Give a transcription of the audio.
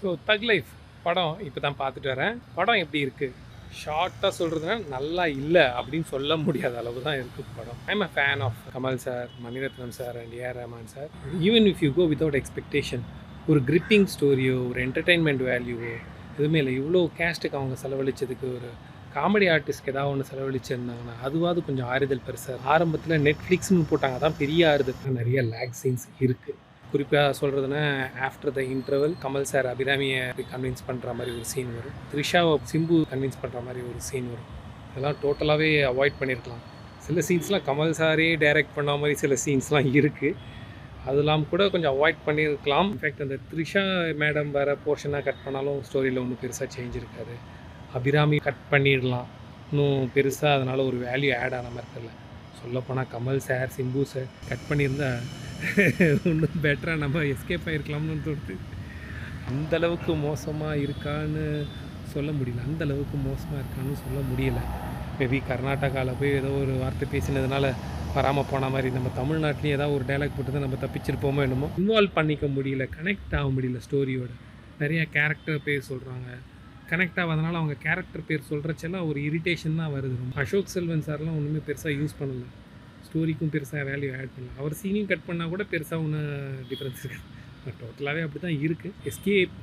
So தக் life படம் இப்போ தான் பார்த்துட்டு வரேன். படம் எப்படி இருக்குது? ஷார்ட்டாக சொல்கிறதுனா நல்லா இல்லை அப்படின்னு சொல்ல முடியாத அளவு தான் இருக்குது படம். I'm a fan of Kamal sir, Mani Ratnam sir and AR Rahman sir. Even if you go without expectation, ஒரு கிரிப்பிங் ஸ்டோரியோ ஒரு என்டர்டெயின்மெண்ட் வேல்யூவோ எதுவுமே இல்லை. இவ்வளோ கேஸ்ட்டுக்கு அவங்க செலவழித்ததுக்கு ஒரு காமெடி ஆர்டிஸ்ட்க்கு ஏதாவது ஒன்று செலவழிச்சிருந்தாங்கன்னா அதுவாது கொஞ்சம் ஆறுதல் பெருசாக. ஆரம்பத்தில் நெட்ஃப்ளிக்ஸ்னு போட்டாங்க, தான் பெரிய ஆறுதல். நிறைய லேக் சீன்ஸ் இருக்குது. குறிப்பாக சொல்கிறதுனா after the interval Kamal sir அபிராமியை கன்வின்ஸ் பண்ணுற மாதிரி ஒரு சீன் வரும், த்ரிஷாவை சிம்பு கன்வின்ஸ் பண்ணுற மாதிரி ஒரு சீன் வரும். இதெல்லாம் டோட்டலாகவே அவாய்ட் பண்ணியிருக்கலாம். சில சீன்ஸ்லாம் கமல் சாரே டைரக்ட் பண்ண மாதிரி சில சீன்ஸ்லாம் இருக்குது, அதெல்லாம் கூட கொஞ்சம் அவாய்ட் பண்ணியிருக்கலாம். இன்ஃபேக்ட் அந்த த்ரிஷா மேடம் வேறு போர்ஷனாக கட் பண்ணாலும் ஸ்டோரியில் ஒன்றும் பெருசாக சேஞ்ச் இருக்காது. அபிராமி கட் பண்ணிடலாம், இன்னும் பெருசாக அதனால் ஒரு வேல்யூ ஆட் ஆன மாதிரி தெரியல. சொல்லப்போனால் Kamal sir Simbu sir cut பண்ணியிருந்தால் இன்னும் பெட்டராக நம்ம எஸ்கேப் ஆகிருக்கலாம்னு தோணுது. அந்தளவுக்கு மோசமாக இருக்கான்னு சொல்ல முடியல, அந்தளவுக்கு மோசமாக இருக்கான்னு சொல்ல முடியல. மேபி கர்நாடகாவில் போய் ஏதோ ஒரு வார்த்தை பேசினதுனால வராமல் போன மாதிரி நம்ம தமிழ்நாட்டிலையும் ஏதாவது ஒரு டைலாக் போட்டு தான் நம்ம தப்பிச்சிருப்போமோ என்னமோ. இன்வால்வ் பண்ணிக்க முடியல, கனெக்ட் ஆக முடியல ஸ்டோரியோட. நிறைய கேரக்டர் பேர் சொல்கிறாங்க, கனெக்ட் ஆகாதனால அவங்க கேரக்டர் பேர் சொல்கிறச்செல்லாம் ஒரு இரிட்டேஷன் தான் வருது. அசோக் செல்வன் சார்லாம் ஒன்றுமே பெருசாக யூஸ் பண்ணலை, ஸ்டோரிக்கும் பெருசாக வேல்யூ ஆட் பண்ணல. அவர் சீனையும் கட் பண்ணால் கூட பெருசாக ஒன்றும் டிஃப்ரென்ஸ் இருக்குது. பட் டோட்டலாகவே அப்படி தான் இருக்குது. எஸ்கேப்